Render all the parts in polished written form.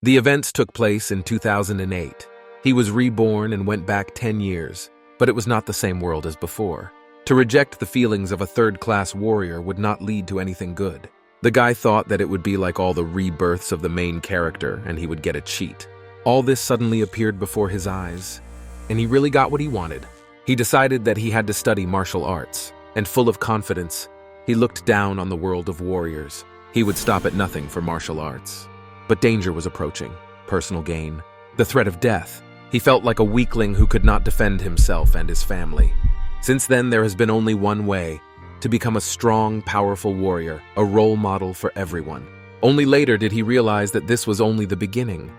The events took place in 2008. He was reborn and went back 10 years, but it was not the same world as before. To reject the feelings of a third-class warrior would not lead to anything good. The guy thought that it would be like all the rebirths of the main character and he would get a cheat. All this suddenly appeared before his eyes, and he really got what he wanted. He decided that he had to study martial arts, and full of confidence, he looked down on the world of warriors. He would stop at nothing for martial arts. But danger was approaching, personal gain, the threat of death. He felt like a weakling who could not defend himself and his family. Since then, there has been only one way: to become a strong, powerful warrior, a role model for everyone. Only later did he realize that this was only the beginning.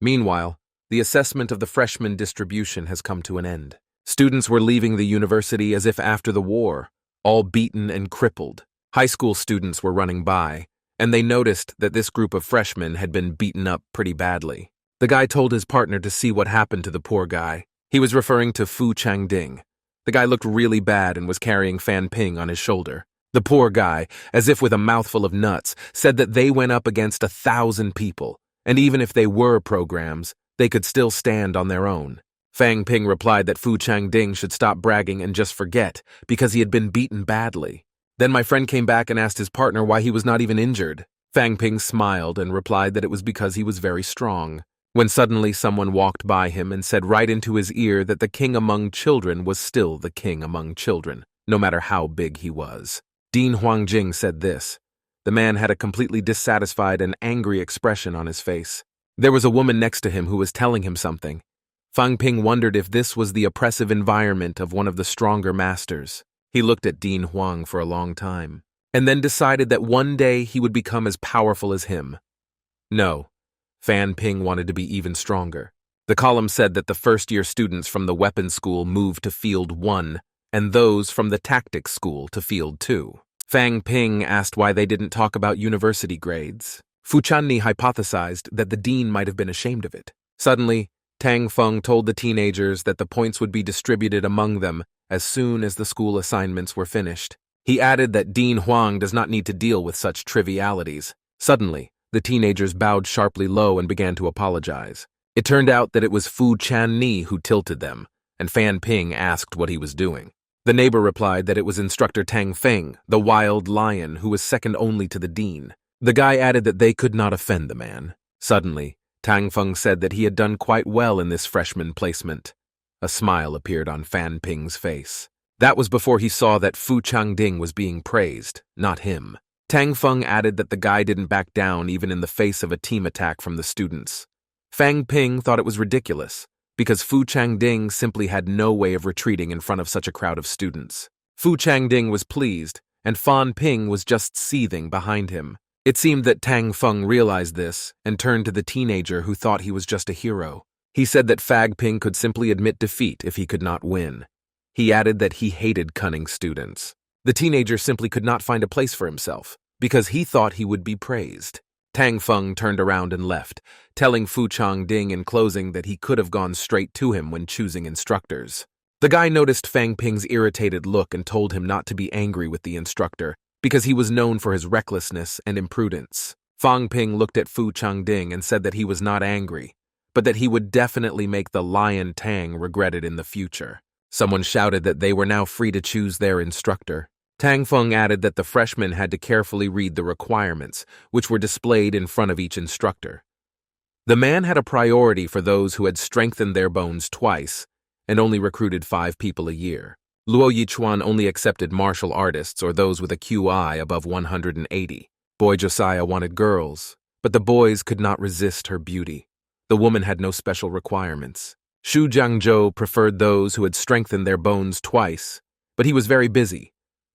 Meanwhile, the assessment of the freshman distribution has come to an end. Students were leaving the university as if after the war, all beaten and crippled. High school students were running by, and they noticed that this group of freshmen had been beaten up pretty badly. The guy told his partner to see what happened to the poor guy. He was referring to Fu Changding. The guy looked really bad and was carrying Fan Ping on his shoulder. The poor guy, as if with a mouthful of nuts, said that they went up against 1,000 people, and even if they were programs, they could still stand on their own. Fan Ping replied that Fu Changding should stop bragging and just forget, because he had been beaten badly. Then my friend came back and asked his partner why he was not even injured. Fan Ping smiled and replied that it was because he was very strong. When suddenly someone walked by him and said right into his ear that the king among children was still the king among children, no matter how big he was. Dean Huangjing said this. The man had a completely dissatisfied and angry expression on his face. There was a woman next to him who was telling him something. Fan Ping wondered if this was the oppressive environment of one of the stronger masters. He looked at Dean Huang for a long time, and then decided that one day he would become as powerful as him. No. Fan Ping wanted to be even stronger. The column said that the first-year students from the weapons school moved to Field 1, and those from the tactics school to Field 2. Fan Ping asked why they didn't talk about university grades. Fu Channi hypothesized that the dean might have been ashamed of it. Suddenly, Tang Feng told the teenagers that the points would be distributed among them as soon as the school assignments were finished. He added that Dean Huang does not need to deal with such trivialities. Suddenly, the teenagers bowed sharply low and began to apologize. It turned out that it was Fu Channi who tilted them, and Fan Ping asked what he was doing. The neighbor replied that it was Instructor Tang Feng, the wild lion who was second only to the dean. The guy added that they could not offend the man. Suddenly, Tang Feng said that he had done quite well in this freshman placement. A smile appeared on Fan Ping's face. That was before he saw that Fu Changding was being praised, not him. Tang Feng added that the guy didn't back down even in the face of a team attack from the students. Fan Ping thought it was ridiculous, because Fu Changding simply had no way of retreating in front of such a crowd of students. Fu Changding was pleased, and Fan Ping was just seething behind him. It seemed that Tang Feng realized this and turned to the teenager who thought he was just a hero. He said that Fan Ping could simply admit defeat if he could not win. He added that he hated cunning students. The teenager simply could not find a place for himself, because he thought he would be praised. Tang Feng turned around and left, telling Fu Changding in closing that he could have gone straight to him when choosing instructors. The guy noticed Fan Ping's irritated look and told him not to be angry with the instructor, because he was known for his recklessness and imprudence. Fan Ping looked at Fu Changding and said that he was not angry, but that he would definitely make the Lion Tang regret it in the future. Someone shouted that they were now free to choose their instructor. Tang Feng added that the freshmen had to carefully read the requirements, which were displayed in front of each instructor. The man had a priority for those who had strengthened their bones twice and only recruited 5 people a year. Luo Yichuan only accepted martial artists or those with a QI above 180. Boy Josiah wanted girls, but the boys could not resist her beauty. The woman had no special requirements. Xu Jiangzhou preferred those who had strengthened their bones twice, but he was very busy.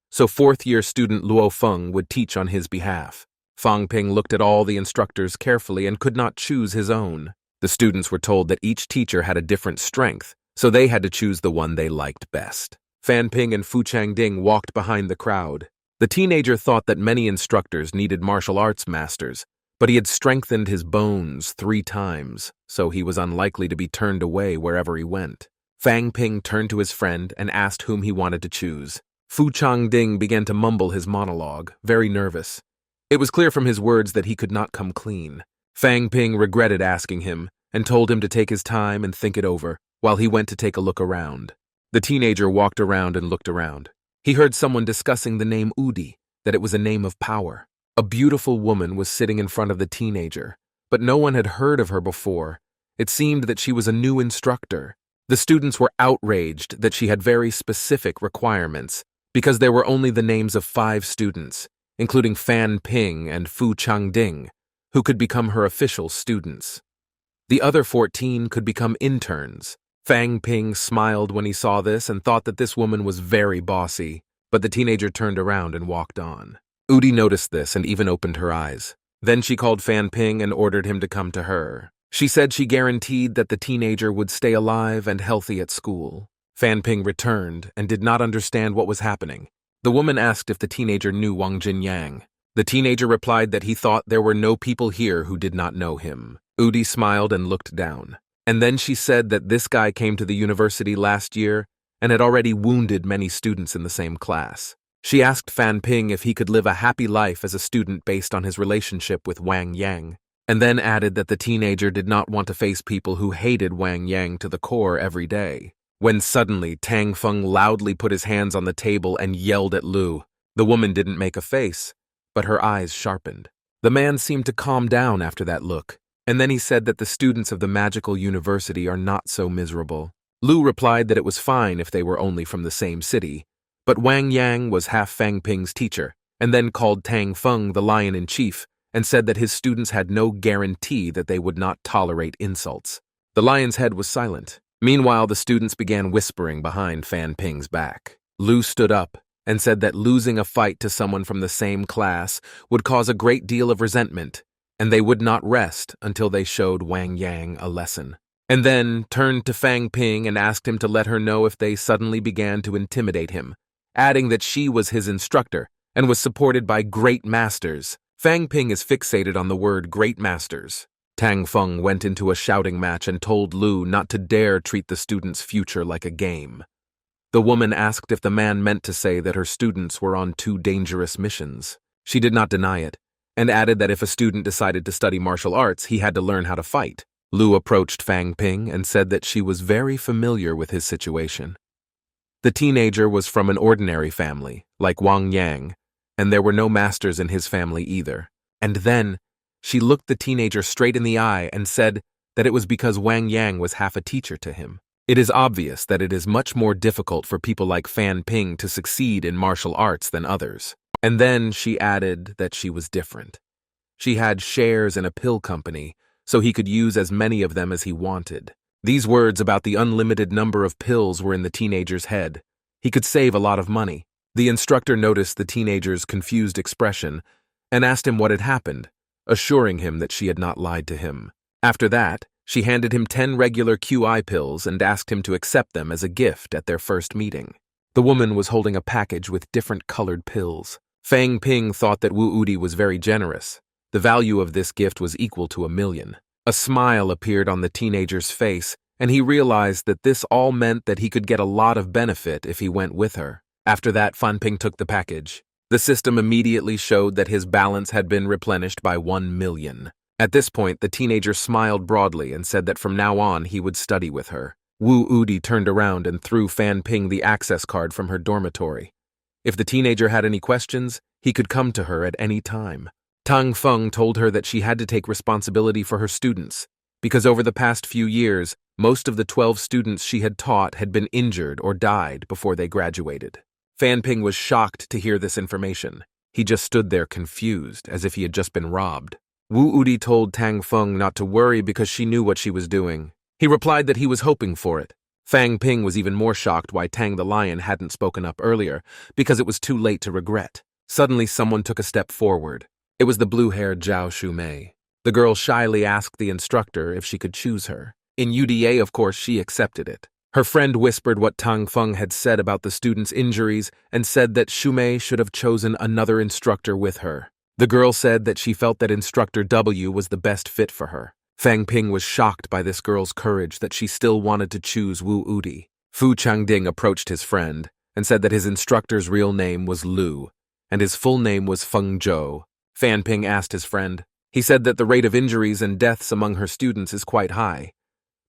So 4th-year student Luo Feng would teach on his behalf. Fan Ping looked at all the instructors carefully and could not choose his own. The students were told that each teacher had a different strength, so they had to choose the one they liked best. Fan Ping and Fu Changding walked behind the crowd. The teenager thought that many instructors needed martial arts masters, but he had strengthened his bones 3 times, so he was unlikely to be turned away wherever he went. Fan Ping turned to his friend and asked whom he wanted to choose. Fu Changding began to mumble his monologue, very nervous. It was clear from his words that he could not come clean. Fang Ping regretted asking him and told him to take his time and think it over while he went to take a look around. The teenager walked around and looked around. He heard someone discussing the name Udi, that it was a name of power. A beautiful woman was sitting in front of the teenager, but no one had heard of her before. It seemed that she was a new instructor. The students were outraged that she had very specific requirements, because there were only the names of 5 students, including Fan Ping and Fu Changding, who could become her official students. The other 14 could become interns. Fang Ping smiled when he saw this and thought that this woman was very bossy, but the teenager turned around and walked on. Udi noticed this and even opened her eyes. Then she called Fan Ping and ordered him to come to her. She said she guaranteed that the teenager would stay alive and healthy at school. Fan Ping returned and did not understand what was happening. The woman asked if the teenager knew Wang Jinyang. The teenager replied that he thought there were no people here who did not know him. Udi smiled and looked down. And then she said that this guy came to the university last year and had already wounded many students in the same class. She asked Fan Ping if he could live a happy life as a student based on his relationship with Wang Yang, and then added that the teenager did not want to face people who hated Wang Yang to the core every day. When suddenly Tang Feng loudly put his hands on the table and yelled at Lu. The woman didn't make a face, but her eyes sharpened. The man seemed to calm down after that look, and then he said that the students of the magical university are not so miserable. Lu replied that it was fine if they were only from the same city, but Wang Yang was half Fang Ping's teacher, and then called Tang Feng the lion-in-chief and said that his students had no guarantee that they would not tolerate insults. The lion's head was silent. Meanwhile, the students began whispering behind Fan Ping's back. Lu stood up and said that losing a fight to someone from the same class would cause a great deal of resentment, and they would not rest until they showed Wang Yang a lesson. And then turned to Fang Ping and asked him to let her know if they suddenly began to intimidate him, adding that she was his instructor and was supported by great masters. Fang Ping is fixated on the word great masters. Tang Feng went into a shouting match and told Lu not to dare treat the students' future like a game. The woman asked if the man meant to say that her students were on 2 dangerous missions. She did not deny it, and added that if a student decided to study martial arts, he had to learn how to fight. Lu approached Fang Ping and said that she was very familiar with his situation. The teenager was from an ordinary family, like Wang Yang, and there were no masters in his family either. And then she looked the teenager straight in the eye and said that it was because Wang Yang was half a teacher to him. It is obvious that it is much more difficult for people like Fan Ping to succeed in martial arts than others. And then she added that she was different. She had shares in a pill company, so he could use as many of them as he wanted. These words about the unlimited number of pills were in the teenager's head. He could save a lot of money. The instructor noticed the teenager's confused expression and asked him what had happened, assuring him that she had not lied to him. After that, she handed him 10 regular QI pills and asked him to accept them as a gift at their first meeting. The woman was holding a package with different colored pills. Fang Ping thought that Wu Udi was very generous. The value of this gift was equal to $1 million. A smile appeared on the teenager's face, and he realized that this all meant that he could get a lot of benefit if he went with her. After that, Fan Ping took the package. The system immediately showed that his balance had been replenished by 1 million. At this point, the teenager smiled broadly and said that from now on he would study with her. Wu Udi turned around and threw Fan Ping the access card from her dormitory. If the teenager had any questions, he could come to her at any time. Tang Feng told her that she had to take responsibility for her students, because over the past few years, most of the 12 students she had taught had been injured or died before they graduated. Fan Ping was shocked to hear this information. He just stood there confused, as if he had just been robbed. Wu Udi told Tang Feng not to worry because she knew what she was doing. He replied that he was hoping for it. Fang Ping was even more shocked why Tang the Lion hadn't spoken up earlier, because it was too late to regret. Suddenly someone took a step forward. It was the blue-haired Zhao Shumei. The girl shyly asked the instructor if she could choose her. In UDA, of course, she accepted it. Her friend whispered what Tang Feng had said about the student's injuries and said that Shumei should have chosen another instructor with her. The girl said that she felt that Instructor W was the best fit for her. Fang Ping was shocked by this girl's courage that she still wanted to choose Wu Udi. Fu Changding approached his friend and said that his instructor's real name was Lu, and his full name was Feng Zhou. Fan Ping asked his friend. He said that the rate of injuries and deaths among her students is quite high,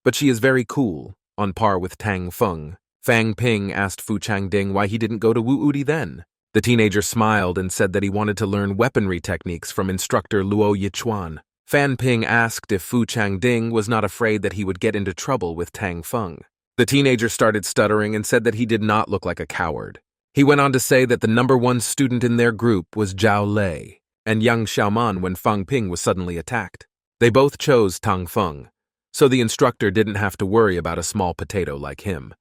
but she is very cool, on par with Tang Feng. Fang Ping asked Fu Changding why he didn't go to Wu Udi then. The teenager smiled and said that he wanted to learn weaponry techniques from instructor Luo Yichuan. Fan Ping asked if Fu Changding was not afraid that he would get into trouble with Tang Feng. The teenager started stuttering and said that he did not look like a coward. He went on to say that the #1 student in their group was Zhao Lei and Yang Xiaoman when Fang Ping was suddenly attacked. They both chose Tang Feng, so the instructor didn't have to worry about a small potato like him.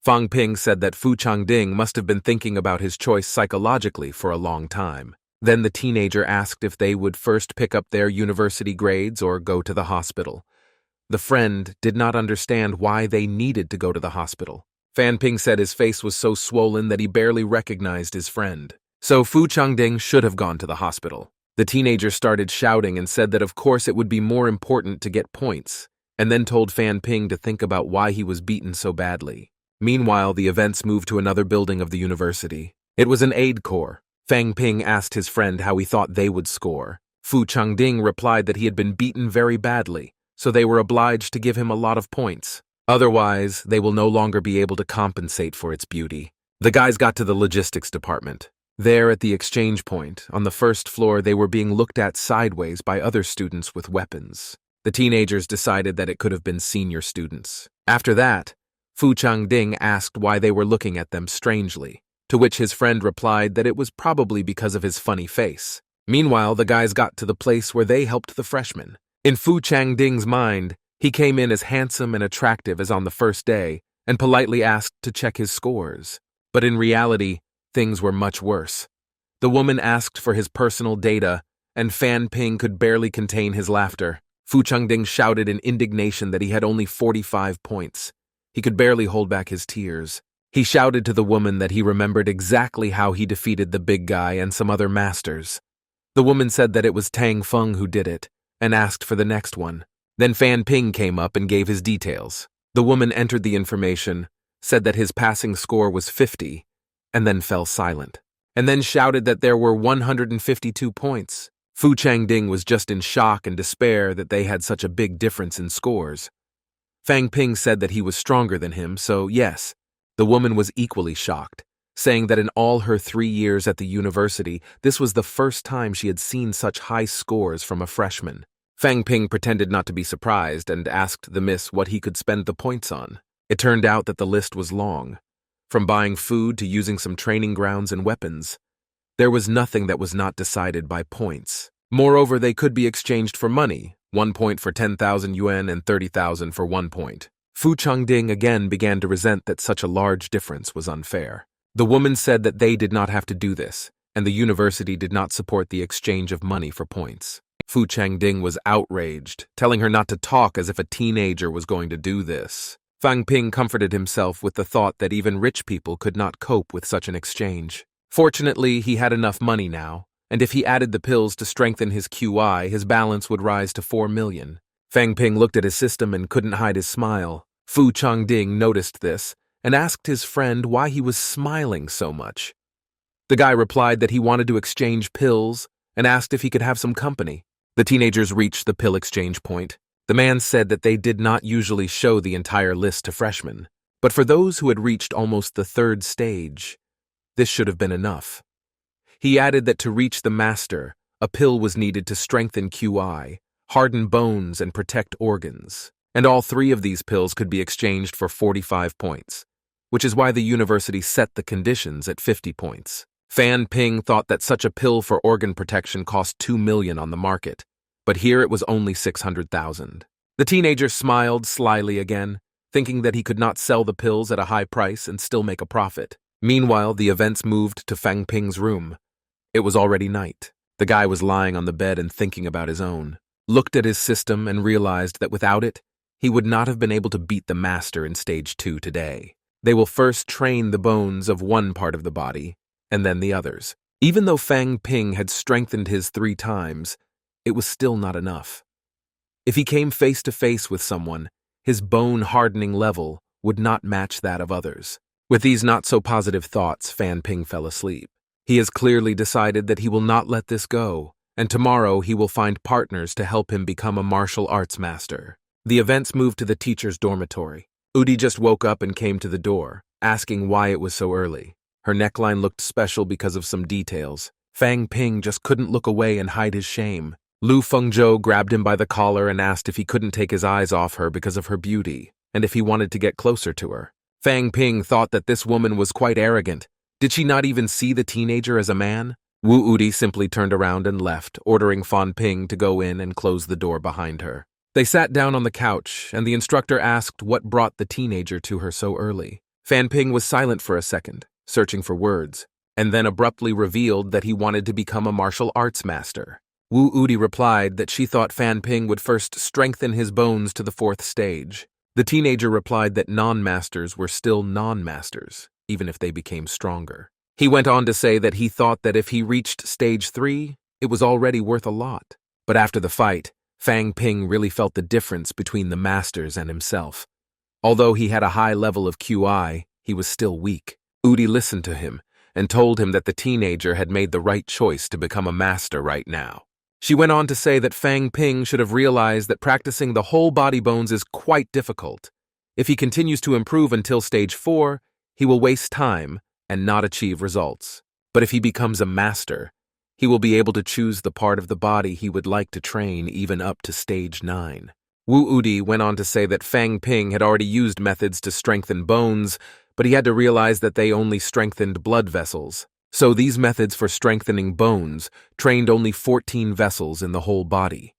Fang Ping said that Fu Changding must have been thinking about his choice psychologically for a long time. Then the teenager asked if they would first pick up their university grades or go to the hospital. The friend did not understand why they needed to go to the hospital. Fan Ping said his face was so swollen that he barely recognized his friend. So Fu Changding should have gone to the hospital. The teenager started shouting and said that of course it would be more important to get points, and then told Fan Ping to think about why he was beaten so badly. Meanwhile, the events moved to another building of the university. It was an aid corps. Fang Ping asked his friend how he thought they would score. Fu Changding replied that he had been beaten very badly, so they were obliged to give him a lot of points. Otherwise, they will no longer be able to compensate for its beauty. The guys got to the logistics department. There at the exchange point, on the first floor, they were being looked at sideways by other students with weapons. The teenagers decided that it could have been senior students. After that, Fu Changding asked why they were looking at them strangely, to which his friend replied that it was probably because of his funny face. Meanwhile, the guys got to the place where they helped the freshmen. In Fu Changding's mind, he came in as handsome and attractive as on the first day and politely asked to check his scores. But in reality, things were much worse. The woman asked for his personal data, and Fan Ping could barely contain his laughter. Fu Changding shouted in indignation that he had only 45 points. He could barely hold back his tears. He shouted to the woman that he remembered exactly how he defeated the big guy and some other masters. The woman said that it was Tang Feng who did it, and asked for the next one. Then Fan Ping came up and gave his details. The woman entered the information, said that his passing score was 50, and then fell silent, and then shouted that there were 152 points. Fu Changding was just in shock and despair that they had such a big difference in scores. Fang Ping said that he was stronger than him, so yes, the woman was equally shocked, saying that in all her 3 years at the university, this was the first time she had seen such high scores from a freshman. Fang Ping pretended not to be surprised and asked the miss what he could spend the points on. It turned out that the list was long. From buying food to using some training grounds and weapons, there was nothing that was not decided by points. Moreover, they could be exchanged for money, 1 point for 10,000 yuan and 30,000 for 1 point. Fu Changding again began to resent that such a large difference was unfair. The woman said that they did not have to do this, and the university did not support the exchange of money for points. Fu Changding was outraged, telling her not to talk as if a teenager was going to do this. Fang Ping comforted himself with the thought that even rich people could not cope with such an exchange. Fortunately, he had enough money now, and if he added the pills to strengthen his QI, his balance would rise to 4 million. Fang Ping looked at his system and couldn't hide his smile. Fu Changding noticed this and asked his friend why he was smiling so much. The guy replied that he wanted to exchange pills and asked if he could have some company. The teenagers reached the pill exchange point. The man said that they did not usually show the entire list to freshmen, but for those who had reached almost the 3rd stage, this should have been enough. He added that to reach the master, a pill was needed to strengthen QI, harden bones, and protect organs, and all 3 of these pills could be exchanged for 45 points, which is why the university set the conditions at 50 points. Fan Ping thought that such a pill for organ protection cost 2 million on the market, but here it was only 600,000. The teenager smiled slyly again, thinking that he could not sell the pills at a high price and still make a profit. Meanwhile, the events moved to Fang Ping's room. It was already night. The guy was lying on the bed and thinking about his own, looked at his system and realized that without it, he would not have been able to beat the master in stage 2 today. They will first train the bones of one part of the body, and then the others. Even though Fang Ping had strengthened his 3 times, it was still not enough. If he came face to face with someone, his bone hardening level would not match that of others. With these not-so-positive thoughts, Fan Ping fell asleep. He has clearly decided that he will not let this go, and tomorrow he will find partners to help him become a martial arts master. The events moved to the teacher's dormitory. Udi just woke up and came to the door, asking why it was so early. Her neckline looked special because of some details. Fang Ping just couldn't look away and hide his shame. Lu Fengzhou grabbed him by the collar and asked if he couldn't take his eyes off her because of her beauty, and if he wanted to get closer to her. Fang Ping thought that this woman was quite arrogant. Did she not even see the teenager as a man? Wu Udi simply turned around and left, ordering Fan Ping to go in and close the door behind her. They sat down on the couch, and the instructor asked what brought the teenager to her so early. Fan Ping was silent for a second, searching for words, and then abruptly revealed that he wanted to become a martial arts master. Wu Udi replied that she thought Fan Ping would first strengthen his bones to the 4th stage. The teenager replied that non-masters were still non-masters, even if they became stronger. He went on to say that he thought that if he reached stage 3, it was already worth a lot. But after the fight, Fang Ping really felt the difference between the masters and himself. Although he had a high level of QI, he was still weak. Udi listened to him and told him that the teenager had made the right choice to become a master right now. She went on to say that Fang Ping should have realized that practicing the whole body bones is quite difficult. If he continues to improve until stage 4, he will waste time and not achieve results. But if he becomes a master, he will be able to choose the part of the body he would like to train even up to stage 9. Wu Udi went on to say that Fang Ping had already used methods to strengthen bones, but he had to realize that they only strengthened blood vessels. So these methods for strengthening bones trained only 14 vessels in the whole body,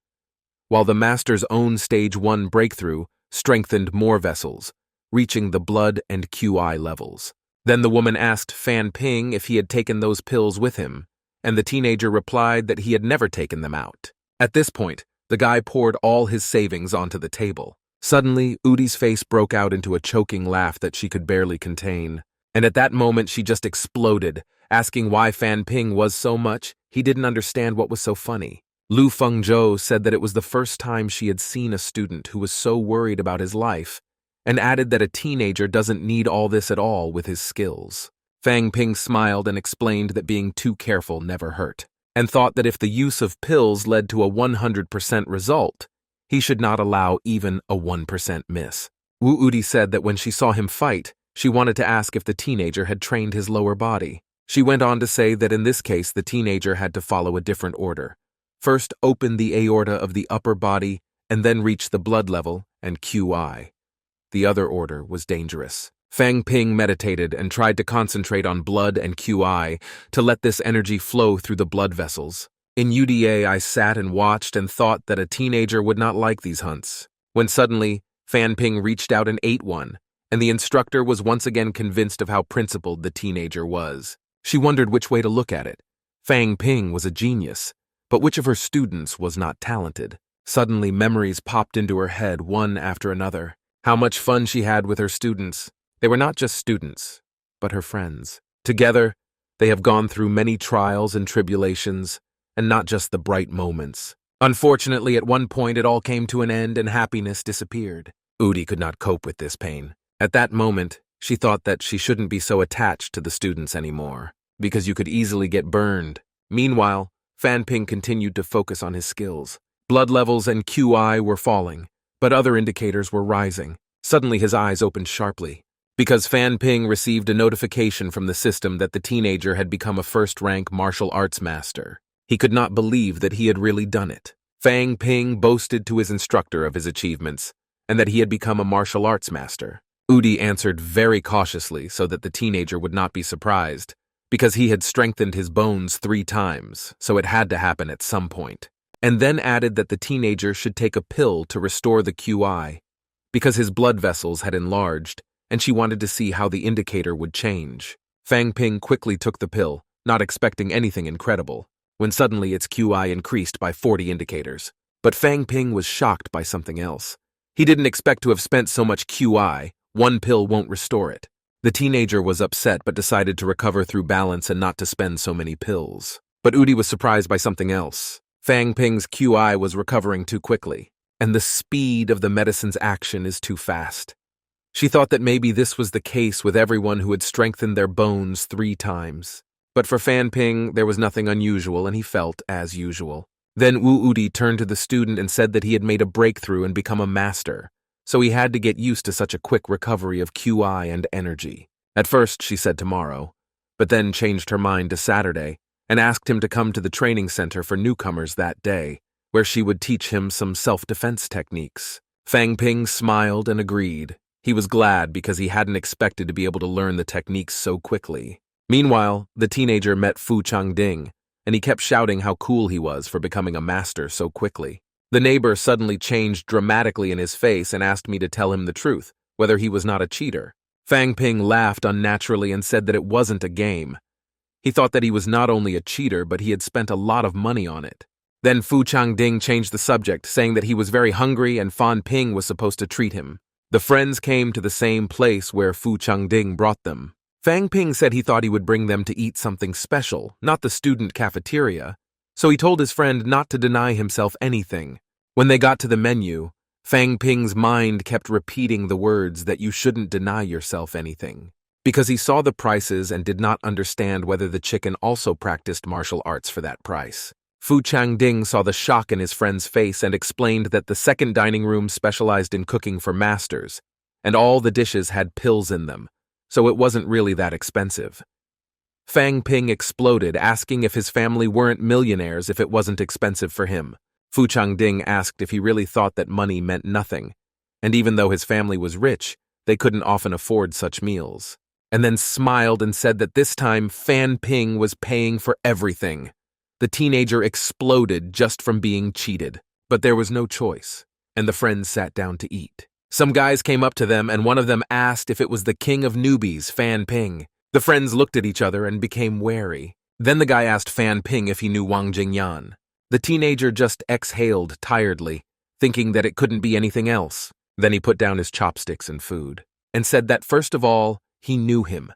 while the master's own stage 1 breakthrough strengthened more vessels, reaching the blood and QI levels. Then the woman asked Fan Ping if he had taken those pills with him, and the teenager replied that he had never taken them out. At this point, the guy poured all his savings onto the table. Suddenly, Udi's face broke out into a choking laugh that she could barely contain, and at that moment she just exploded, asking why Fan Ping was so much. He didn't understand what was so funny. Lu Fengzhou said that it was the first time she had seen a student who was so worried about his life, and added that a teenager doesn't need all this at all with his skills. Fang Ping smiled and explained that being too careful never hurt, and thought that if the use of pills led to a 100% result, he should not allow even a 1% miss. Wu Udi said that when she saw him fight, she wanted to ask if the teenager had trained his lower body. She went on to say that in this case the teenager had to follow a different order. First open the aorta of the upper body and then reach the blood level and QI. The other order was dangerous. Fang Ping meditated and tried to concentrate on blood and QI to let this energy flow through the blood vessels. In UDA, I sat and watched and thought that a teenager would not like these hunts, when suddenly Fan Ping reached out and ate one, and the instructor was once again convinced of how principled the teenager was. She wondered which way to look at it. Fang Ping was a genius, but which of her students was not talented? Suddenly memories popped into her head one after another. How much fun she had with her students. They were not just students, but her friends. Together, they have gone through many trials and tribulations, and not just the bright moments. Unfortunately, at one point it all came to an end and happiness disappeared. Udi could not cope with this pain. At that moment, she thought that she shouldn't be so attached to the students anymore, because you could easily get burned. Meanwhile, Fan Ping continued to focus on his skills. Blood levels and QI were falling, but other indicators were rising. Suddenly his eyes opened sharply, because Fan Ping received a notification from the system that the teenager had become a first-rank martial arts master. He could not believe that he had really done it. Fang Ping boasted to his instructor of his achievements, and that he had become a martial arts master. Udi answered very cautiously so that the teenager would not be surprised, because he had strengthened his bones 3 times, so it had to happen at some point. And then added that the teenager should take a pill to restore the QI, because his blood vessels had enlarged, and she wanted to see how the indicator would change. Fang Ping quickly took the pill, not expecting anything incredible, when suddenly its QI increased by 40 indicators. But Fang Ping was shocked by something else. He didn't expect to have spent so much QI. One pill won't restore it. The teenager was upset but decided to recover through balance and not to spend so many pills. But Udi was surprised by something else. Fang Ping's QI was recovering too quickly, and the speed of the medicine's action is too fast. She thought that maybe this was the case with everyone who had strengthened their bones 3 times. But for Fan Ping, there was nothing unusual and he felt as usual. Then Wu Udi turned to the student and said that he had made a breakthrough and become a master, so he had to get used to such a quick recovery of QI and energy. At first, she said tomorrow, but then changed her mind to Saturday and asked him to come to the training center for newcomers that day, where she would teach him some self-defense techniques. Fang Ping smiled and agreed. He was glad because he hadn't expected to be able to learn the techniques so quickly. Meanwhile, the teenager met Fu Changding, and he kept shouting how cool he was for becoming a master so quickly. The neighbor suddenly changed dramatically in his face and asked me to tell him the truth, whether he was not a cheater. Fang Ping laughed unnaturally and said that it wasn't a game. He thought that he was not only a cheater, but he had spent a lot of money on it. Then Fu Changding changed the subject, saying that he was very hungry and Fan Ping was supposed to treat him. The friends came to the same place where Fu Changding brought them. Fang Ping said he thought he would bring them to eat something special, not the student cafeteria, so he told his friend not to deny himself anything. When they got to the menu, Fang Ping's mind kept repeating the words that you shouldn't deny yourself anything, because he saw the prices and did not understand whether the chicken also practiced martial arts for that price. Fu Changding saw the shock in his friend's face and explained that the second dining room specialized in cooking for masters, and all the dishes had pills in them, so it wasn't really that expensive. Fang Ping exploded, asking if his family weren't millionaires if it wasn't expensive for him. Fu Changding asked if he really thought that money meant nothing, and even though his family was rich, they couldn't often afford such meals. And then smiled and said that this time Fan Ping was paying for everything. The teenager exploded just from being cheated, but there was no choice, and the friends sat down to eat. Some guys came up to them, and one of them asked if it was the king of newbies, Fan Ping. The friends looked at each other and became wary. Then the guy asked Fan Ping if he knew Wang Jingyan. The teenager just exhaled tiredly, thinking that it couldn't be anything else. Then he put down his chopsticks and food, and said that first of all, he knew him.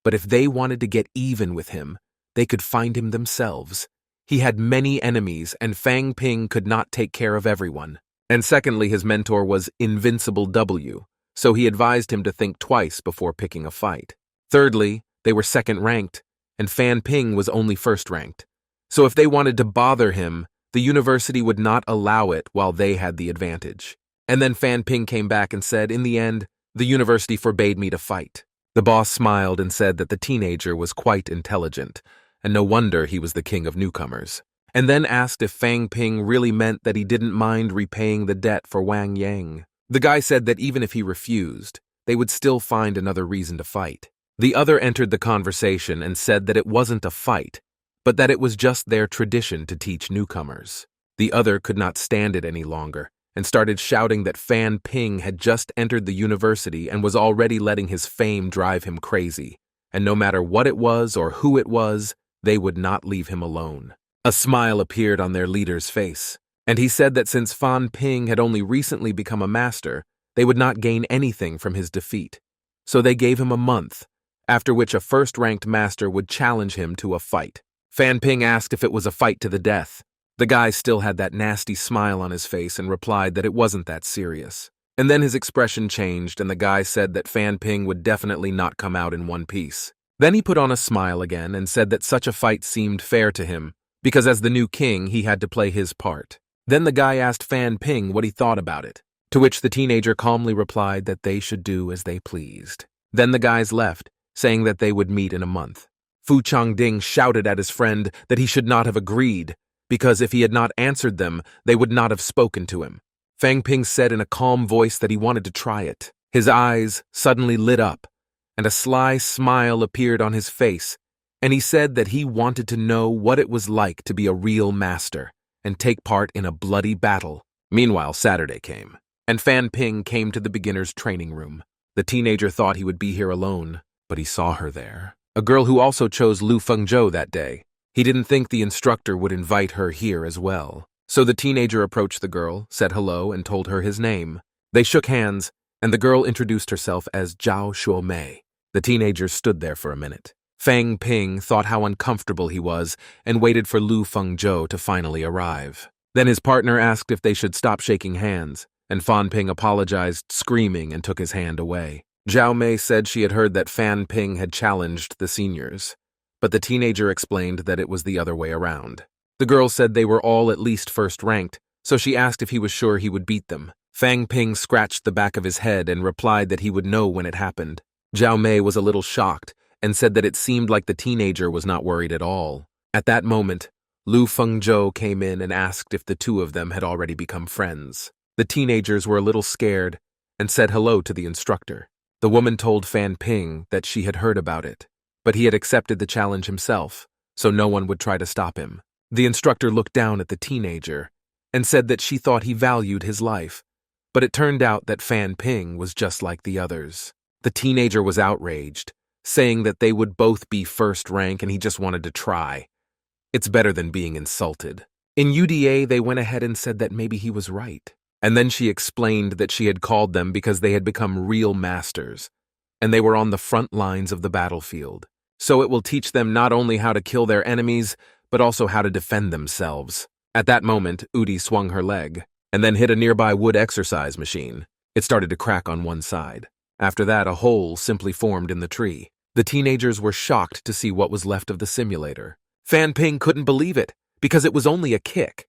But if they wanted to get even with him, they could find him themselves. He had many enemies, and Fang Ping could not take care of everyone. And secondly, his mentor was Invincible W, so he advised him to think twice before picking a fight. Thirdly, they were second-ranked, and Fan Ping was only first-ranked. So if they wanted to bother him, the university would not allow it while they had the advantage. And then Fan Ping came back and said, in the end, the university forbade me to fight. The boss smiled and said that the teenager was quite intelligent, and no wonder he was the king of newcomers. And then asked if Fang Ping really meant that he didn't mind repaying the debt for Wang Yang. The guy said that even if he refused, they would still find another reason to fight. The other entered the conversation and said that it wasn't a fight, but that it was just their tradition to teach newcomers. The other could not stand it any longer and started shouting that Fan Ping had just entered the university and was already letting his fame drive him crazy, and no matter what it was or who it was, they would not leave him alone. A smile appeared on their leader's face, and he said that since Fan Ping had only recently become a master, they would not gain anything from his defeat. So they gave him a month, after which a first-ranked master would challenge him to a fight. Fan Ping asked if it was a fight to the death. The guy still had that nasty smile on his face and replied that it wasn't that serious. And then his expression changed, and the guy said that Fan Ping would definitely not come out in one piece. Then he put on a smile again and said that such a fight seemed fair to him, because as the new king, he had to play his part. Then the guy asked Fan Ping what he thought about it, to which the teenager calmly replied that they should do as they pleased. Then the guys left, saying that they would meet in a month. Fu Changding shouted at his friend that he should not have agreed, because if he had not answered them, they would not have spoken to him. Fang Ping said in a calm voice that he wanted to try it. His eyes suddenly lit up, and a sly smile appeared on his face, and he said that he wanted to know what it was like to be a real master and take part in a bloody battle. Meanwhile, Saturday came, and Fan Ping came to the beginner's training room. The teenager thought he would be here alone, but he saw her there, a girl who also chose Lu Fengzhou that day. He didn't think the instructor would invite her here as well. So the teenager approached the girl, said hello, and told her his name. They shook hands, and the girl introduced herself as Zhao Shuomei. The teenager stood there for a minute. Fang Ping thought how uncomfortable he was and waited for Lu Fengzhou to finally arrive. Then his partner asked if they should stop shaking hands, and Fan Ping apologized, screaming, and took his hand away. Zhao Mei said she had heard that Fan Ping had challenged the seniors, but the teenager explained that it was the other way around. The girl said they were all at least first ranked, so she asked if he was sure he would beat them. Fang Ping scratched the back of his head and replied that he would know when it happened. Zhao Mei was a little shocked and said that it seemed like the teenager was not worried at all. At that moment, Lu Fengzhou came in and asked if the two of them had already become friends. The teenagers were a little scared and said hello to the instructor. The woman told Fan Ping that she had heard about it, but he had accepted the challenge himself, so no one would try to stop him. The instructor looked down at the teenager and said that she thought he valued his life, but it turned out that Fan Ping was just like the others. The teenager was outraged, saying that they would both be first rank and he just wanted to try. It's better than being insulted. In UDA, they went ahead and said that maybe he was right. And then she explained that she had called them because they had become real masters, and they were on the front lines of the battlefield. So it will teach them not only how to kill their enemies, but also how to defend themselves. At that moment, Udi swung her leg, and then hit a nearby wood exercise machine. It started to crack on one side. After that, a hole simply formed in the tree. The teenagers were shocked to see what was left of the simulator. Fan Ping couldn't believe it, because it was only a kick.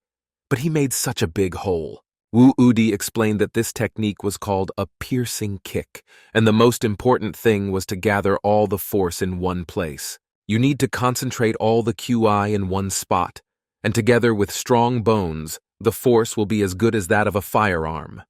But he made such a big hole. Wu Udi explained that this technique was called a piercing kick, and the most important thing was to gather all the force in one place. You need to concentrate all the QI in one spot, and together with strong bones, the force will be as good as that of a firearm.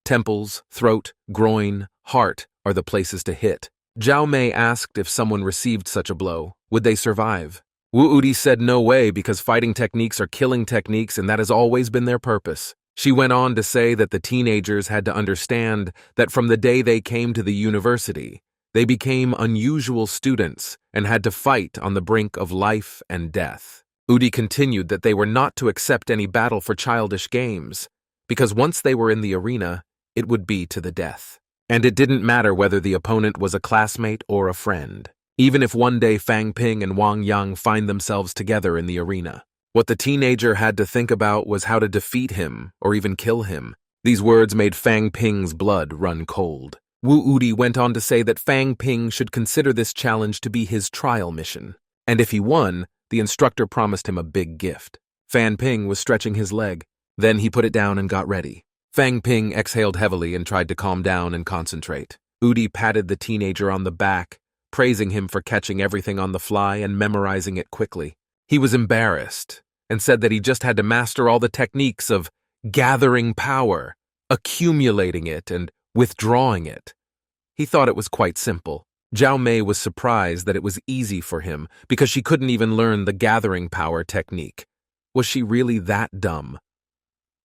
Temples, throat, groin, heart are the places to hit. Zhao Mei asked if someone received such a blow, would they survive? Wu Udi said no way because fighting techniques are killing techniques and that has always been their purpose. She went on to say that the teenagers had to understand that from the day they came to the university, they became unusual students and had to fight on the brink of life and death. Udi continued that they were not to accept any battle for childish games, because once they were in the arena, it would be to the death. And it didn't matter whether the opponent was a classmate or a friend, even if one day Fang Ping and Wang Yang find themselves together in the arena. What the teenager had to think about was how to defeat him or even kill him. These words made Fang Ping's blood run cold. Wu Udi went on to say that Fang Ping should consider this challenge to be his trial mission, and if he won, the instructor promised him a big gift. Fan Ping was stretching his leg. Then he put it down and got ready. Fang Ping exhaled heavily and tried to calm down and concentrate. Udi patted the teenager on the back, praising him for catching everything on the fly and memorizing it quickly. He was embarrassed and said that he just had to master all the techniques of gathering power, accumulating it, and withdrawing it. He thought it was quite simple. Zhao Mei was surprised that it was easy for him because she couldn't even learn the gathering power technique. Was she really that dumb?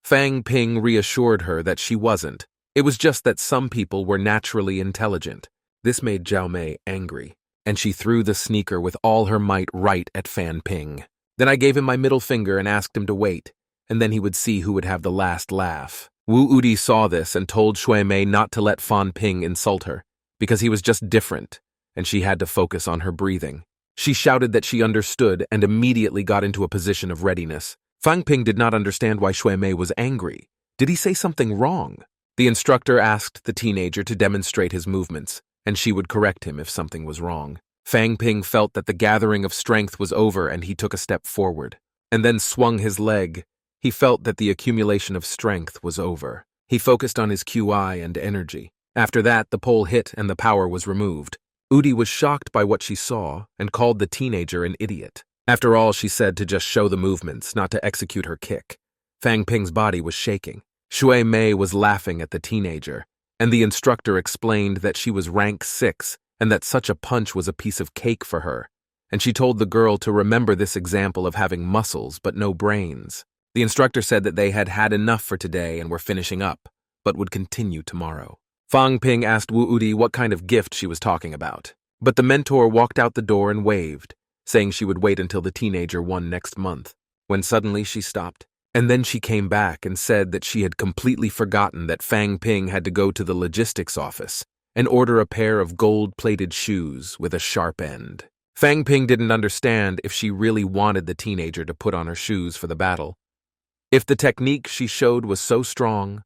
Fang Ping reassured her that she wasn't. It was just that some people were naturally intelligent. This made Zhao Mei angry, and she threw the sneaker with all her might right at Fan Ping. Then I gave him my middle finger and asked him to wait, and then he would see who would have the last laugh. Wu Udi saw this and told Shui Mei not to let Fan Ping insult her, because he was just different, and she had to focus on her breathing. She shouted that she understood and immediately got into a position of readiness. Fang Ping did not understand why Shui Mei was angry. Did he say something wrong? The instructor asked the teenager to demonstrate his movements, and she would correct him if something was wrong. Fang Ping felt that the gathering of strength was over and he took a step forward, and then swung his leg. He felt that the accumulation of strength was over. He focused on his QI and energy. After that, the pole hit and the power was removed. Udi was shocked by what she saw and called the teenager an idiot. After all, she said to just show the movements, not to execute her kick. Fang Ping's body was shaking. Shui Mei was laughing at the teenager, and the instructor explained that she was rank 6 and that such a punch was a piece of cake for her, and she told the girl to remember this example of having muscles but no brains. The instructor said that they had had enough for today and were finishing up, but would continue tomorrow. Fang Ping asked Wu Udi what kind of gift she was talking about, but the mentor walked out the door and waved, saying she would wait until the teenager won next month, when suddenly she stopped. And then she came back and said that she had completely forgotten that Fang Ping had to go to the logistics office and order a pair of gold-plated shoes with a sharp end. Fang Ping didn't understand if she really wanted the teenager to put on her shoes for the battle. If the technique she showed was so strong,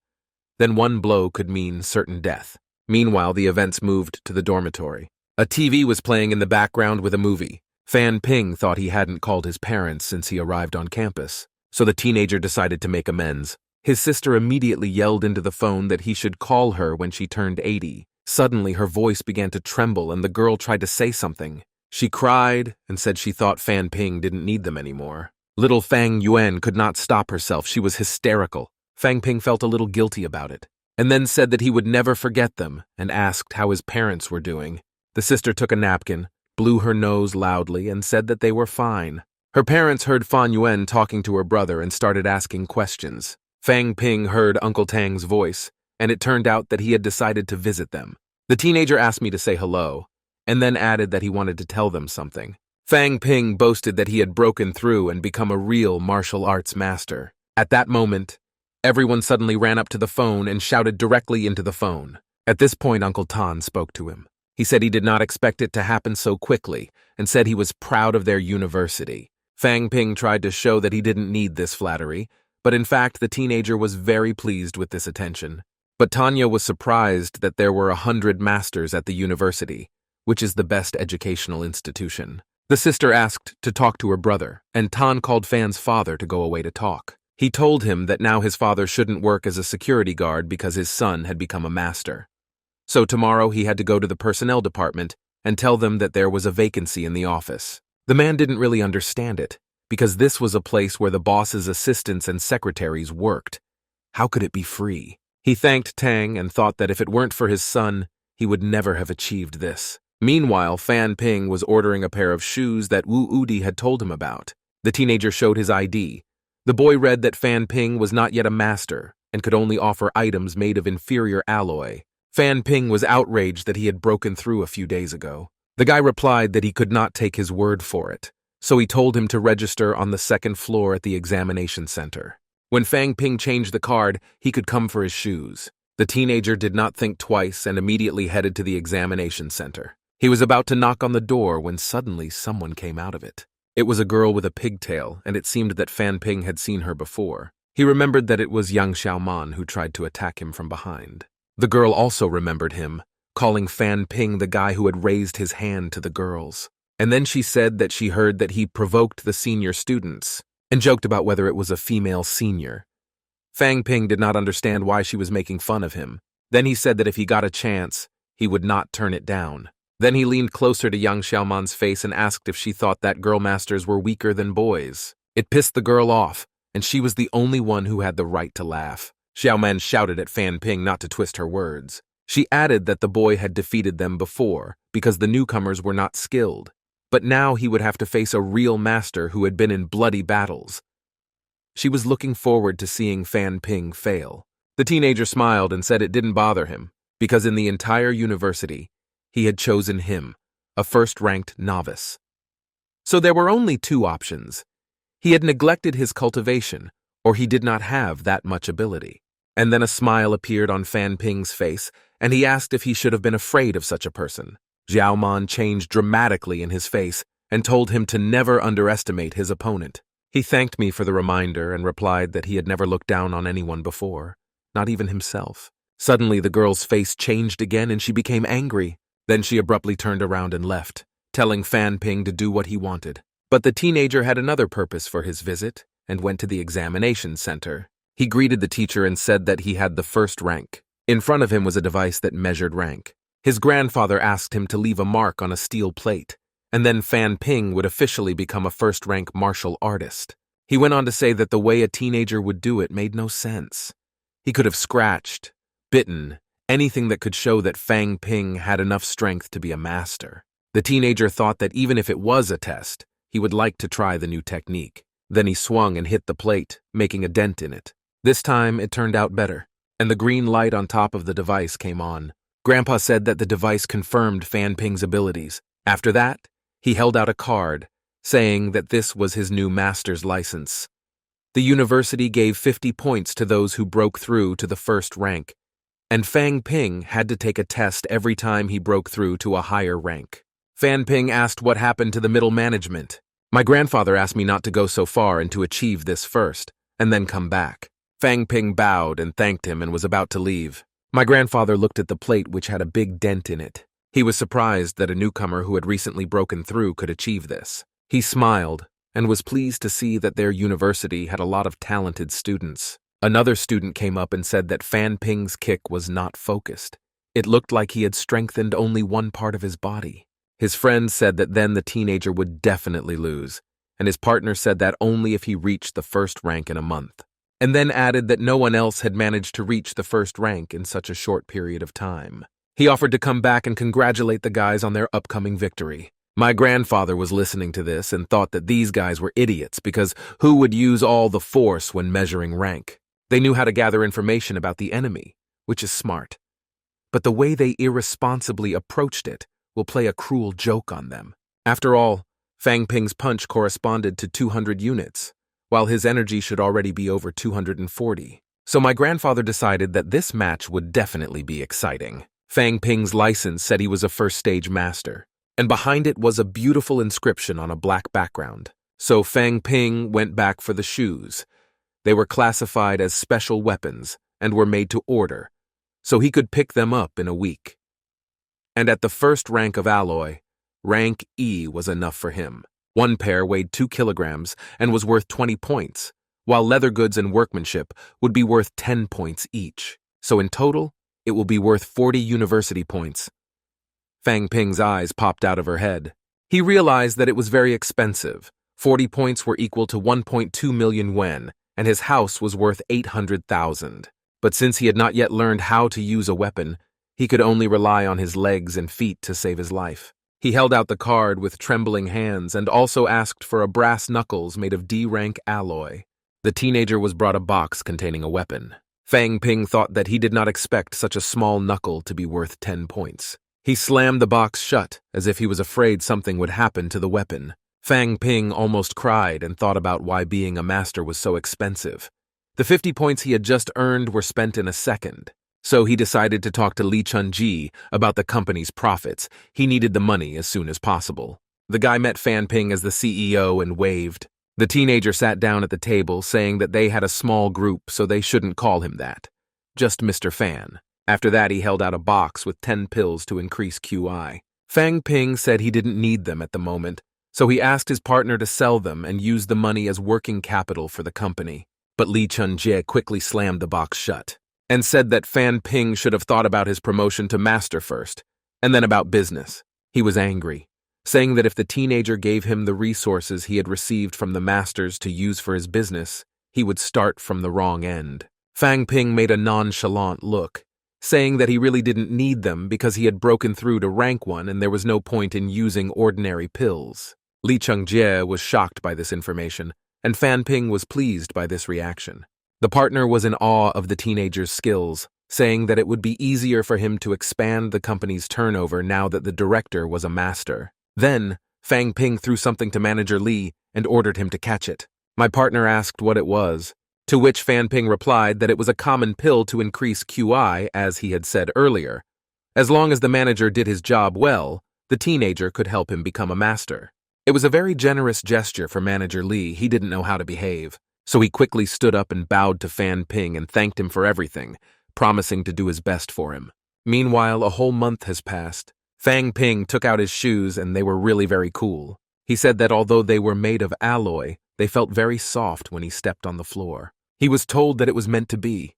then one blow could mean certain death. Meanwhile, the events moved to the dormitory. A TV was playing in the background with a movie. Fan Ping thought he hadn't called his parents since he arrived on campus, so the teenager decided to make amends. His sister immediately yelled into the phone that he should call her when she turned 80. Suddenly, her voice began to tremble and the girl tried to say something. She cried and said she thought Fan Ping didn't need them anymore. Little Fang Yuan could not stop herself. She was hysterical. Fan Ping felt a little guilty about it, and then said that he would never forget them and asked how his parents were doing. The sister took a napkin, blew her nose loudly, and said that they were fine. Her parents heard Fan Yuan talking to her brother and started asking questions. Fan Ping heard Uncle Tang's voice, and it turned out that he had decided to visit them. The teenager asked me to say hello, and then added that he wanted to tell them something. Fan Ping boasted that he had broken through and become a real martial arts master. At that moment, everyone suddenly ran up to the phone and shouted directly into the phone. At this point, Uncle Tan spoke to him. He said he did not expect it to happen so quickly and said he was proud of their university. Fan Ping tried to show that he didn't need this flattery, but in fact the teenager was very pleased with this attention. But Tanya was surprised that there were 100 masters at the university, which is the best educational institution. The sister asked to talk to her brother, and Tan called Fan's father to go away to talk. He told him that now his father shouldn't work as a security guard because his son had become a master. So tomorrow he had to go to the personnel department and tell them that there was a vacancy in the office. The man didn't really understand it, because this was a place where the boss's assistants and secretaries worked. How could it be free? He thanked Tang and thought that if it weren't for his son, he would never have achieved this. Meanwhile, Fan Ping was ordering a pair of shoes that Wu Udi had told him about. The teenager showed his ID. The boy read that Fan Ping was not yet a master and could only offer items made of inferior alloy. Fan Ping was outraged that he had broken through a few days ago. The guy replied that he could not take his word for it, so he told him to register on the second floor at the examination center. When Fan Ping changed the card, he could come for his shoes. The teenager did not think twice and immediately headed to the examination center. He was about to knock on the door when suddenly someone came out of it. It was a girl with a pigtail, and it seemed that Fan Ping had seen her before. He remembered that it was Yang Xiaoman who tried to attack him from behind. The girl also remembered him, calling Fan Ping the guy who had raised his hand to the girls. And then she said that she heard that he provoked the senior students and joked about whether it was a female senior. Fan Ping did not understand why she was making fun of him. Then he said that if he got a chance, he would not turn it down. Then he leaned closer to Yang Xiaoman's face and asked if she thought that girl masters were weaker than boys. It pissed the girl off, and she was the only one who had the right to laugh. Xiaoman shouted at Fan Ping not to twist her words. She added that the boy had defeated them before because the newcomers were not skilled, but now he would have to face a real master who had been in bloody battles. She was looking forward to seeing Fan Ping fail. The teenager smiled and said it didn't bother him, because in the entire university, he had chosen him, a first-ranked novice. So there were only two options. He had neglected his cultivation, or he did not have that much ability. And then a smile appeared on Fan Ping's face, and he asked if he should have been afraid of such a person. Xiaoman changed dramatically in his face and told him to never underestimate his opponent. He thanked me for the reminder and replied that he had never looked down on anyone before, not even himself. Suddenly the girl's face changed again and she became angry. Then she abruptly turned around and left, telling Fan Ping to do what he wanted. But the teenager had another purpose for his visit and went to the examination center. He greeted the teacher and said that he had the first rank. In front of him was a device that measured rank. His grandfather asked him to leave a mark on a steel plate, and then Fan Ping would officially become a first-rank martial artist. He went on to say that the way a teenager would do it made no sense. He could have scratched, bitten, anything that could show that Fan Ping had enough strength to be a master. The teenager thought that even if it was a test, he would like to try the new technique. Then he swung and hit the plate, making a dent in it. This time it turned out better, and the green light on top of the device came on. Grandpa said that the device confirmed Fan Ping's abilities. After that, he held out a card, saying that this was his new master's license. The university gave 50 points to those who broke through to the first rank, and Fan Ping had to take a test every time he broke through to a higher rank. Fan Ping asked what happened to the middle management. My grandfather asked me not to go so far and to achieve this first, and then come back. Fan Ping bowed and thanked him and was about to leave. My grandfather looked at the plate which had a big dent in it. He was surprised that a newcomer who had recently broken through could achieve this. He smiled and was pleased to see that their university had a lot of talented students. Another student came up and said that Fan Ping's kick was not focused. It looked like he had strengthened only one part of his body. His friend said that then the teenager would definitely lose, and his partner said that only if he reached the first rank in a month, and then added that no one else had managed to reach the first rank in such a short period of time. He offered to come back and congratulate the guys on their upcoming victory. My grandfather was listening to this and thought that these guys were idiots because who would use all the force when measuring rank? They knew how to gather information about the enemy, which is smart. But the way they irresponsibly approached it will play a cruel joke on them. After all, Fang Ping's punch corresponded to 200 units, while his energy should already be over 240. So my grandfather decided that this match would definitely be exciting. Fang Ping's license said he was a first-stage master, and behind it was a beautiful inscription on a black background. So Fang Ping went back for the shoes. They were classified as special weapons and were made to order, so he could pick them up in a week. And at the first rank of alloy, rank E was enough for him. One pair weighed 2 kilograms and was worth 20 points, while leather goods and workmanship would be worth 10 points each. So in total, it will be worth 40 university points. Fang Ping's eyes popped out of her head. He realized that it was very expensive. 40 points were equal to 1.2 million yuan, and his house was worth 800,000. But since he had not yet learned how to use a weapon, he could only rely on his legs and feet to save his life. He held out the card with trembling hands and also asked for a brass knuckles made of D-rank alloy. The teenager was brought a box containing a weapon. Fang Ping thought that he did not expect such a small knuckle to be worth 10 points. He slammed the box shut, as if he was afraid something would happen to the weapon. Fang Ping almost cried and thought about why being a master was so expensive. The 50 points he had just earned were spent in a second. So he decided to talk to Li Chunji about the company's profits. He needed the money as soon as possible. The guy met Fan Ping as the CEO and waved. The teenager sat down at the table, saying that they had a small group, so they shouldn't call him that. Just Mr. Fan. After that, he held out a box with 10 pills to increase QI. Fang Ping said he didn't need them at the moment, so he asked his partner to sell them and use the money as working capital for the company. But Li Chunji quickly slammed the box shut and said that Fan Ping should have thought about his promotion to master first, and then about business. He was angry, saying that if the teenager gave him the resources he had received from the masters to use for his business, he would start from the wrong end. Fang Ping made a nonchalant look, saying that he really didn't need them because he had broken through to rank 1 and there was no point in using ordinary pills. Li Chungjie was shocked by this information, and Fan Ping was pleased by this reaction. The partner was in awe of the teenager's skills, saying that it would be easier for him to expand the company's turnover now that the director was a master. Then, Fang Ping threw something to Manager Li and ordered him to catch it. My partner asked what it was, to which Fan Ping replied that it was a common pill to increase QI, as he had said earlier. As long as the manager did his job well, the teenager could help him become a master. It was a very generous gesture for Manager Li. He didn't know how to behave, so he quickly stood up and bowed to Fan Ping and thanked him for everything, promising to do his best for him. Meanwhile, a whole month has passed. Fang Ping took out his shoes and they were really very cool. He said that although they were made of alloy, they felt very soft when he stepped on the floor. He was told that it was meant to be.